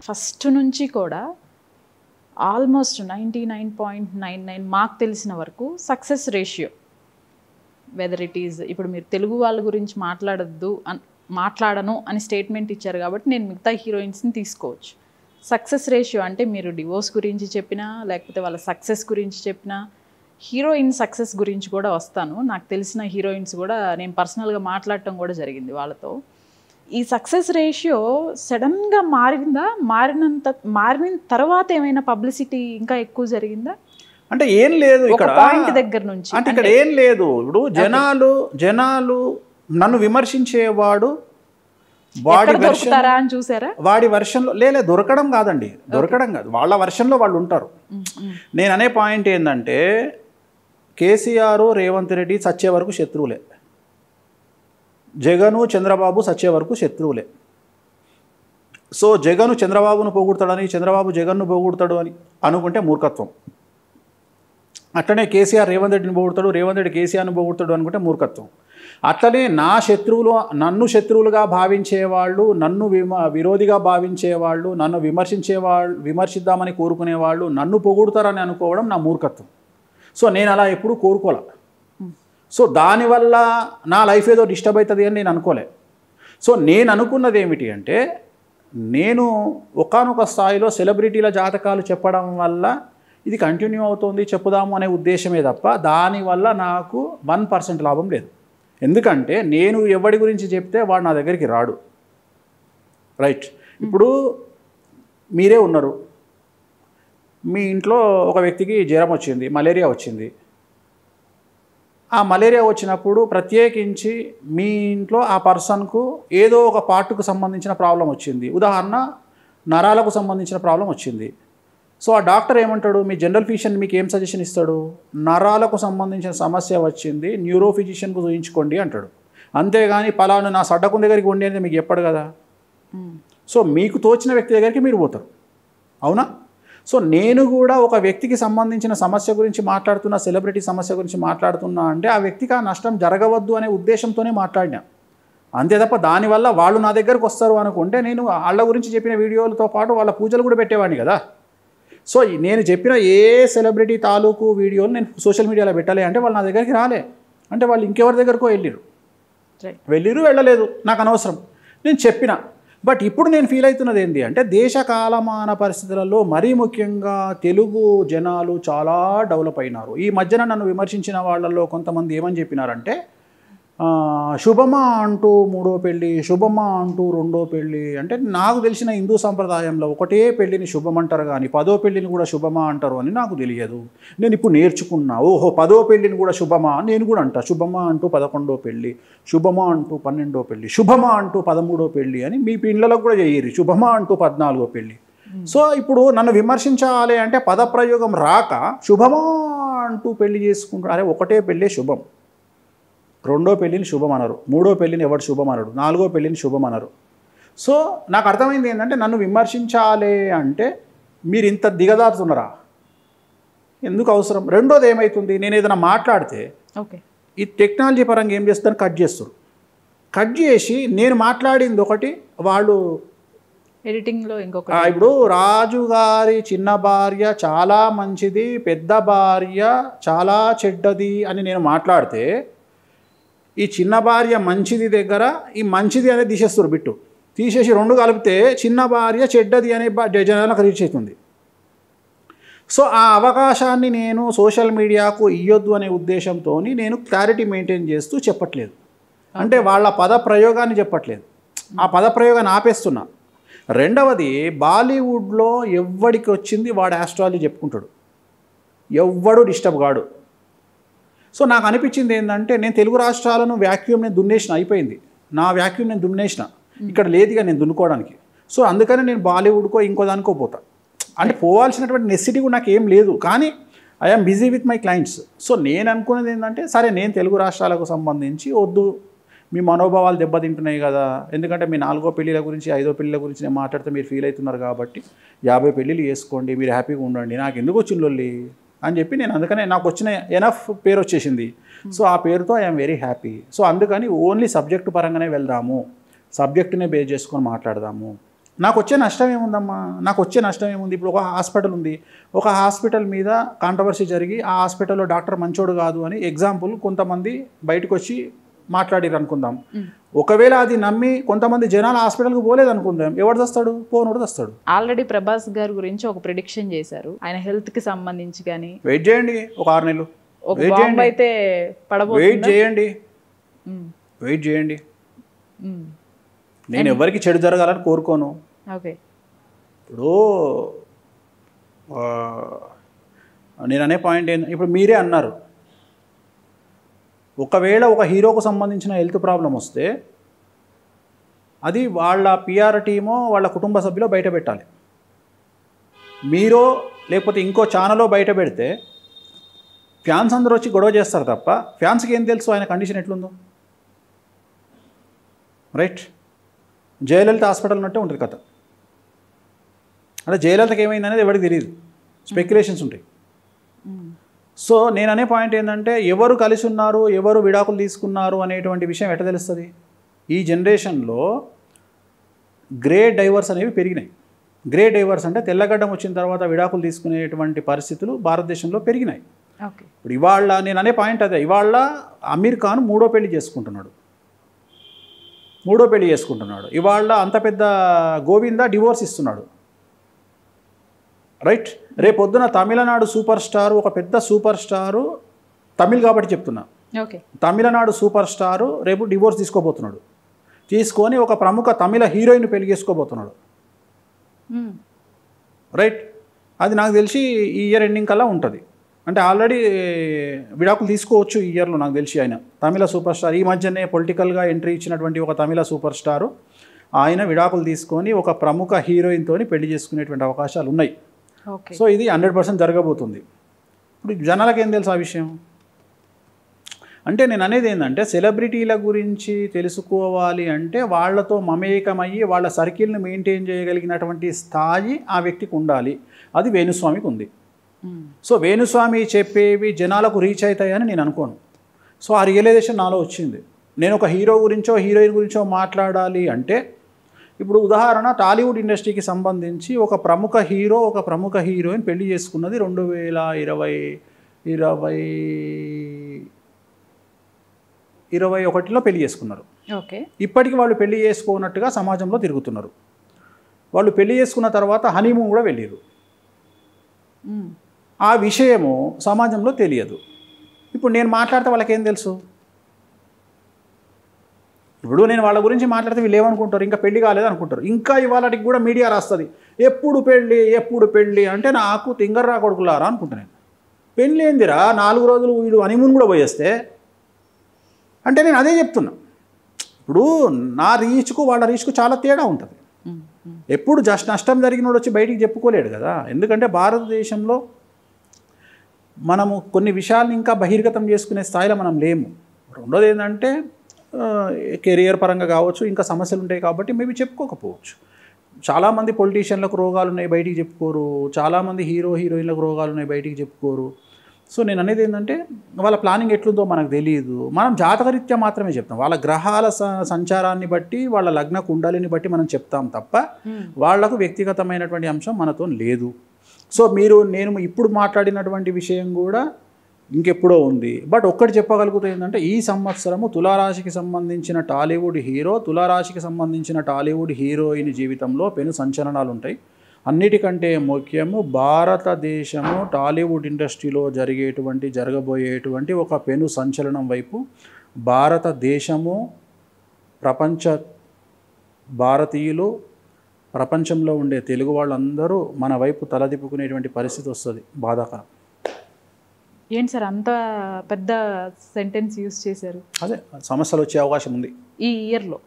First నుంచి కూడా almost 99.99 మాకు తెలిసిన వరకు success ratio, whether it is, ఇప్పుడు మీరు తెలుగు వాళ్ళ గురించి మాట్లాడను అని స్టేట్మెంట్ ఇచ్చారు కాబట్టి నేను మిగతా హీరోయిన్స్ని తీసుకోవచ్చు. సక్సెస్ రేషియో అంటే మీరు డివోర్స్ గురించి చెప్పినా లేకపోతే వాళ్ళ సక్సెస్ గురించి చెప్పినా, హీరోయిన్ సక్సెస్ గురించి కూడా వస్తాను. నాకు తెలిసిన హీరోయిన్స్ కూడా నేను పర్సనల్గా మాట్లాడటం కూడా జరిగింది వాళ్ళతో. ఈ సక్సెస్ రేషియో సడన్గా మారిందా? మారిన తర్వాత ఏమైనా పబ్లిసిటీ ఇంకా ఎక్కువ జరిగిందా? అంటే ఏం లేదు ఇక్కడ పాయింట్ దగ్గర నుంచి. అంటే ఇక్కడ ఏం లేదు. ఇప్పుడు జనాలు నన్ను విమర్శించేవాడు వాడి దొరుకుతారా అని చూసారా? వాడి వర్షన్లో దొరకడం కాదండి, దొరకడం కాదు, వాళ్ళ వర్షన్లో వాళ్ళు ఉంటారు. నేను అనే పాయింట్ ఏంటంటే కేసీఆర్ రేవంత్ రెడ్డి చచ్చే వరకు శత్రువులే, జగను చంద్రబాబు చచ్చే వరకు శత్రువులే. సో జగను చంద్రబాబును పోగొడతాడని, చంద్రబాబు జగన్ను పోగొడతాడు అని అనుకుంటే మూర్ఖత్వం. అట్లనే కేసీఆర్ రేవంత్ రెడ్డిని పోగొడతాడు, రేవంత్ రెడ్డి కేసీఆర్ని పోగొడతాడు అనుకుంటే మూర్ఖత్వం. అట్లనే నన్ను శత్రువులుగా భావించేవాళ్ళు, నన్ను విరోధిగా భావించేవాళ్ళు, నన్ను విమర్శిద్దామని కోరుకునేవాళ్ళు నన్ను పొగుడుతారని అనుకోవడం నా మూర్ఖత్వం. సో నేను అలా ఎప్పుడూ కోరుకోలే. సో దానివల్ల నా లైఫ్ ఏదో డిస్టర్బ్ అవుతుంది అని నేను అనుకోలే. సో నేను అనుకున్నది ఏమిటి అంటే, నేను ఒకానొక స్థాయిలో సెలబ్రిటీల జాతకాలు చెప్పడం వల్ల ఇది కంటిన్యూ అవుతుంది చెప్పుదాము అనే ఉద్దేశమే తప్ప దానివల్ల నాకు 1% లాభం లేదు. ఎందుకంటే నేను ఎవడి గురించి చెప్తే వాడు నా దగ్గరికి రాడు. రైట్, ఇప్పుడు మీరే ఉన్నారు, మీ ఇంట్లో ఒక వ్యక్తికి జ్వరం వచ్చింది, మలేరియా వచ్చింది. ఆ మలేరియా వచ్చినప్పుడు ప్రత్యేకించి మీ ఇంట్లో ఆ పర్సన్కు ఏదో ఒక పార్ట్కు సంబంధించిన ప్రాబ్లం వచ్చింది, ఉదాహరణ నరాలకు సంబంధించిన ప్రాబ్లం వచ్చింది. సో ఆ డాక్టర్ ఏమంటాడు, మీ జనరల్ ఫిజిషియన్ మీకు ఏం సజెషన్ ఇస్తాడు? నరాలకు సంబంధించిన సమస్య వచ్చింది, న్యూరో ఫిజిషియన్కు చూయించుకోండి అంటాడు. అంతేగాని పలాను నా సడ్డకు దగ్గరికి ఉండి అనేది మీకు చెప్పడు కదా. సో మీకు తోచిన వ్యక్తి దగ్గరికి మీరు పోతారు, అవునా? సో నేను కూడా ఒక వ్యక్తికి సంబంధించిన సమస్య గురించి మాట్లాడుతున్నా, సెలబ్రిటీ సమస్య గురించి మాట్లాడుతున్నా అంటే ఆ వ్యక్తికి ఆ నష్టం జరగవద్దు అనే ఉద్దేశంతోనే మాట్లాడినా, అంతే తప్ప దానివల్ల వాళ్ళు నా దగ్గరకు వస్తారు అనుకుంటే నేను వాళ్ళ గురించి చెప్పిన వీడియోలతో పాటు వాళ్ళ పూజలు కూడా పెట్టేవాడిని కదా. సో నేను చెప్పిన ఏ సెలబ్రిటీ తాలూకు వీడియోలు నేను సోషల్ మీడియాలో పెట్టాలి అంటే వాళ్ళు నా దగ్గరికి రాలే, అంటే వాళ్ళు ఇంకెవరి దగ్గరకో వెళ్ళలేదు, నాకు అనవసరం, నేను చెప్పిన. బట్ ఇప్పుడు నేను ఫీల్ అవుతున్నది ఏంటి అంటే, దేశ కాలమాన పరిస్థితులలో మరీ ముఖ్యంగా తెలుగు జనాలు చాలా డెవలప్ అయినారు. ఈ మధ్యన నన్ను విమర్శించిన వాళ్ళల్లో కొంతమంది ఏమని చెప్పినారంటే, శుభమా అంటూ 3వ పెళ్ళి, శుభమా అంటూ 2వ పెళ్ళి. అంటే నాకు తెలిసిన హిందూ సంప్రదాయంలో ఒకటే పెళ్ళిని శుభం అంటారు కానీ 10వ పెళ్ళిని కూడా శుభమా అంటారు అని నాకు తెలియదు. నేను ఇప్పుడు నేర్చుకున్నా, ఓహో 10వ పెళ్ళిని కూడా శుభమా, నేను కూడా అంటా శుభమా అంటూ 11వ పెళ్ళి, శుభమా అంటూ 12వ పెళ్ళి, శుభమా అంటూ 13వ పెళ్ళి అని మీ పిల్లలకు కూడా చేయరు, శుభమా అంటూ 14వ పెళ్ళి. సో ఇప్పుడు నన్ను విమర్శించాలి అంటే పదప్రయోగం రాక శుభమా అంటూ పెళ్లి చేసుకుంటారు. అరే ఒకటే పెళ్ళే శుభం, 2వ పెళ్ళిని శుభం అనరు, 3వ పెళ్ళిని ఎవడు శుభం అనరు, 4వ పెళ్ళిని శుభం అనరు. సో నాకు అర్థమైంది ఏంటంటే, నన్ను విమర్శించాలి అంటే మీరు ఇంత దిగదారుతున్నారా, ఎందుకు అవసరం? రెండోది ఏమవుతుంది, నేను ఏదైనా మాట్లాడితే ఈ టెక్నాలజీ పరంగా ఏం చేస్తాను, కట్ చేస్తారు. కట్ చేసి నేను మాట్లాడింది ఒకటి, వాళ్ళు ఎడిటింగ్లో ఇంకొక. ఇప్పుడు రాజుగారి చిన్న భార్య చాలా మంచిది, పెద్ద భార్య చాలా చెడ్డది అని నేను మాట్లాడితే ఈ చిన్న భార్య మంచిది దగ్గర ఈ మంచిది అనేది తీసేస్తారు, బిట్టు తీసేసి 2 కలిపితే చిన్న భార్య చెడ్డది అనే జనాలకు రీచ్ అవుతుంది. సో ఆ అవకాశాన్ని నేను సోషల్ మీడియాకు ఇవ్వద్దు అనే ఉద్దేశంతో నేను క్లారిటీ మెయింటైన్ చేస్తూ చెప్పట్లేదు. అంటే వాళ్ళ పద ప్రయోగాన్ని చెప్పట్లేదు, ఆ పద ప్రయోగాన్ని ఆపేస్తున్నా. రెండవది, బాలీవుడ్లో ఎవ్వడికి వచ్చింది వాడు ఆస్ట్రాలజీ చెప్పుకుంటాడు, ఎవ్వడు డిస్టర్బ్ కాడు. సో నాకు అనిపించింది ఏంటంటే, నేను తెలుగు రాష్ట్రాలను వ్యాక్యూమ్ నేను దున్నేసిన, అయిపోయింది నా వ్యాక్యూమ్, నేను దున్నేసిన, ఇక్కడ లేదుగా నేను దున్నుకోవడానికి. సో అందుకని నేను బాలీవుడ్కో ఇంకో దానికో పోతా, అంటే పోవాల్సినటువంటి నెసిటీ కూడా నాకు ఏం లేదు, కానీ I'm busy with my clients. So నేను అనుకున్నది ఏంటంటే, సరే నేను తెలుగు రాష్ట్రాలకు సంబంధించి వద్దు, మీ మనోభావాలు దెబ్బతింటున్నాయి కదా, ఎందుకంటే మీ 4వ పెళ్ళిళ్ళ గురించి 5వ పెళ్ళిళ్ళ గురించి నేను మాట్లాడితే మీరు ఫీల్ అవుతున్నారు కాబట్టి 50 పెళ్ళిళ్ళు చేసుకోండి, మీరు హ్యాపీగా ఉండండి, నాకు ఎందుకు వచ్చింది అని చెప్పి నేను అందుకనే నాకు వచ్చిన ఎనఫ్ పేరు వచ్చేసింది. సో ఆ పేరుతో ఐఎమ్ వెరీ హ్యాపీ. సో అందుకని ఓన్లీ సబ్జెక్టు పరంగానే వెళ్దాము, సబ్జెక్టునే బేస్ చేసుకొని మాట్లాడదాము నాకు వచ్చే నష్టం ఏముందమ్మా? నాకు వచ్చే నష్టం ఏముంది? ఇప్పుడు ఒక హాస్పిటల్ ఉంది, ఒక హాస్పిటల్ మీద కాంట్రవర్సీ జరిగి ఆ హాస్పిటల్లో డాక్టర్ మంచోడు కాదు అని ఎగ్జాంపుల్ కొంతమంది బయటకు వచ్చి మాట్లాడిరు అనుకుందాం. ఒకవేళ అది నమ్మి కొంతమంది జనాలు హాస్పిటల్కి పోలేదు అనుకుందాం, ఎవడు తెస్తాడు? పోనోడు తెస్తాడు. ఆల్రెడీ ప్రభాస్ గారి గురించి ఒక ప్రిడిక్షన్ చేశారు, ఆయన హెల్త్కి సంబంధించి. కానీ వెయిట్ చేయండి, ఒక 6 నెలలు ఒక బాంబ్ అయితే పడబోతుంది. వెయిట్ చేయండి, వెయిట్ చేయండి. నేను ఎవరికి చెడు జరగాలని కోరుకోను. ఓకే, ఇప్పుడు నేను అనే పాయింట్ ఏంటి, ఇప్పుడు మీరే అన్నారు, ఒకవేళ ఒక హీరోకు సంబంధించిన హెల్త్ ప్రాబ్లం వస్తే అది వాళ్ళ పిఆర్ టీమో వాళ్ళ కుటుంబ సభ్యులో బయట పెట్టాలి. మీరో లేకపోతే ఇంకో ఛానల్లో బయట పెడితే ఫ్యాన్స్ అందరూ వచ్చి గొడవ చేస్తారు తప్ప ఫ్యాన్స్కి ఏం తెలుసు ఆయన కండిషన్ ఎట్లుందో? రైట్. జయలలిత హాస్పిటల్ ఉన్నట్టే ఉంటుంది కథ. అంటే జయలలితకి ఏమైంది అనేది ఎవరికి తెలియదు, స్పెక్యులేషన్స్ ఉంటాయి. సో నేను అనే పాయింట్ ఏంటంటే ఎవరు కలిసి ఉన్నారు, ఎవరు విడాకులు తీసుకున్నారు అనేటువంటి విషయం ఎట్లా తెలుస్తుంది? ఈ జనరేషన్లో గ్రే డైవర్స్ అనేవి పెరిగినాయి. గ్రే డైవర్స్ అంటే తెల్లగడ్డం వచ్చిన తర్వాత విడాకులు తీసుకునేటువంటి పరిస్థితులు భారతదేశంలో పెరిగినాయి. ఇప్పుడు ఇవాళ నేను అనే పాయింట్ అదే, ఇవాళ అమీర్ ఖాన్ 3వ పెళ్లి చేసుకుంటున్నాడు. ఇవాళ అంత పెద్ద గోవింద డివోర్స్ ఇస్తున్నాడు. రైట్. రేపొద్దున తమిళనాడు సూపర్ స్టార్, ఒక పెద్ద సూపర్ స్టారు, తమిళ్ కాబట్టి చెప్తున్నా, తమిళనాడు సూపర్ స్టారు రేపు డివోర్స్ తీసుకోబోతున్నాడు. తీసుకొని ఒక ప్రముఖ తమిళ హీరోయిన్ పెళ్లి చేసుకోబోతున్నాడు. రైట్. అది నాకు తెలిసి ఈ ఇయర్ ఎండింగ్ కల్లా ఉంటుంది. అంటే ఆల్రెడీ విడాకులు తీసుకోవచ్చు ఈ ఇయర్లో నాకు తెలిసి. ఆయన తమిళ సూపర్ స్టార్, ఈ మధ్యనే పొలిటికల్గా ఎంట్రీ ఇచ్చినటువంటి ఒక తమిళ సూపర్ స్టారు, ఆయన విడాకులు తీసుకొని ఒక ప్రముఖ హీరోయిన్తో పెళ్లి చేసుకునేటువంటి అవకాశాలు ఉన్నాయి. సో ఇది 100% జరగబోతుంది. ఇప్పుడు జనాలకు ఏం తెలుసు ఆ విషయం? అంటే నేను అనేది ఏంటంటే సెలబ్రిటీల గురించి తెలుసుకోవాలి అంటే వాళ్ళతో మమేకమయ్యి వాళ్ళ సర్కిల్ని మెయింటైన్ చేయగలిగినటువంటి స్థాయి ఆ వ్యక్తికి ఉండాలి. అది వేణుస్వామికి ఉంది. సో వేణుస్వామి చెప్పేవి జనాలకు రీచ్ అవుతాయని నేను అనుకోను. సో ఆ రియలైజేషన్ నాలో వచ్చింది. నేను ఒక హీరో గురించో హీరోయిన్ గురించో మాట్లాడాలి అంటే, ఇప్పుడు ఉదాహరణ టాలీవుడ్ ఇండస్ట్రీకి సంబంధించి ఒక ప్రముఖ హీరో, ఒక ప్రముఖ హీరోయిన్ పెళ్లి చేసుకున్నది 2021లో పెళ్లి చేసుకున్నారు. ఇప్పటికి వాళ్ళు పెళ్లి చేసుకోనట్టుగా సమాజంలో తిరుగుతున్నారు. వాళ్ళు పెళ్లి చేసుకున్న తర్వాత హనీమూన్ కూడా వెళ్ళారు. ఆ విషయము సమాజంలో తెలియదు. ఇప్పుడు నేను మాట్లాడితే వాళ్ళకేం తెలుసు? ఇప్పుడు నేను వాళ్ళ గురించి మాట్లాడితే వీళ్ళు ఏమనుకుంటారు? ఇంకా పెళ్లి కాలేదు అనుకుంటారు. ఇంకా ఇవాళకి కూడా మీడియా రాస్తుంది ఎప్పుడు పెళ్ళి అంటే నాకు తింగర్రా కొడుకులారా అనుకుంటున్నాను. పెళ్ళి ఏందిరా, 4 రోజులు వీడు హనీమూన్ కూడా పోయేస్తే అంటే నేను అదే చెప్తున్నా. ఇప్పుడు నా రీచ్కు వాళ్ళ రీచ్కు చాలా తేడా ఉంటుంది. ఎప్పుడు జస్ట్ నష్టం జరిగినోడు వచ్చి బయటికి చెప్పుకోలేడు కదా. ఎందుకంటే భారతదేశంలో మనము కొన్ని విషయాలను ఇంకా బహిర్గతం చేసుకునే స్థాయిలో మనం లేము. రెండోది ఏంటంటే కెరియర్ పరంగా కావచ్చు, ఇంకా సమస్యలు ఉంటాయి కాబట్టి మేబీ చెప్పుకోకపోవచ్చు. చాలామంది పొలిటీషియన్లకు రోగాలు ఉన్నాయి, బయటికి చెప్పుకోరు. చాలామంది హీరోయిన్లకు రోగాలు ఉన్నాయి, బయటికి చెప్పుకోరు. సో నేను అనేది ఏంటంటే వాళ్ళ ప్లానింగ్ ఎట్లుందో మనకు తెలియదు. మనం జాతకరీత్యా మాత్రమే చెప్తాం. వాళ్ళ గ్రహాల సంచారాన్ని బట్టి, వాళ్ళ లగ్న కుండలిని బట్టి మనం చెప్తాం తప్ప వాళ్లకు వ్యక్తిగతమైనటువంటి అంశం మనతో లేదు. సో నేను ఇప్పుడు మాట్లాడినటువంటి విషయం కూడా ఇంకెప్పుడో ఉంది. బట్ ఒక్కటి చెప్పగలుగుతుంది ఏంటంటే ఈ సంవత్సరము తులారాశికి సంబంధించిన టాలీవుడ్ హీరో, తులారాశికి సంబంధించిన టాలీవుడ్ హీరోయిన్ జీవితంలో పెను సంచలనాలు ఉంటాయి. అన్నిటికంటే ముఖ్యము భారతదేశము టాలీవుడ్ ఇండస్ట్రీలో జరగబోయేటువంటి ఒక పెను సంచలనం వైపు భారతదేశము, ప్రపంచ భారతీయులు, ప్రపంచంలో ఉండే తెలుగు వాళ్ళందరూ మన వైపు తలదిప్పుకునేటువంటి పరిస్థితి వస్తుంది. బాధాకరం. ఏంటి సార్ అంత పెద్ద సెంటెన్స్ యూజ్ చేశారు? అదే సమస్యలు వచ్చే అవకాశం ఉంది ఈ ఇయర్లో.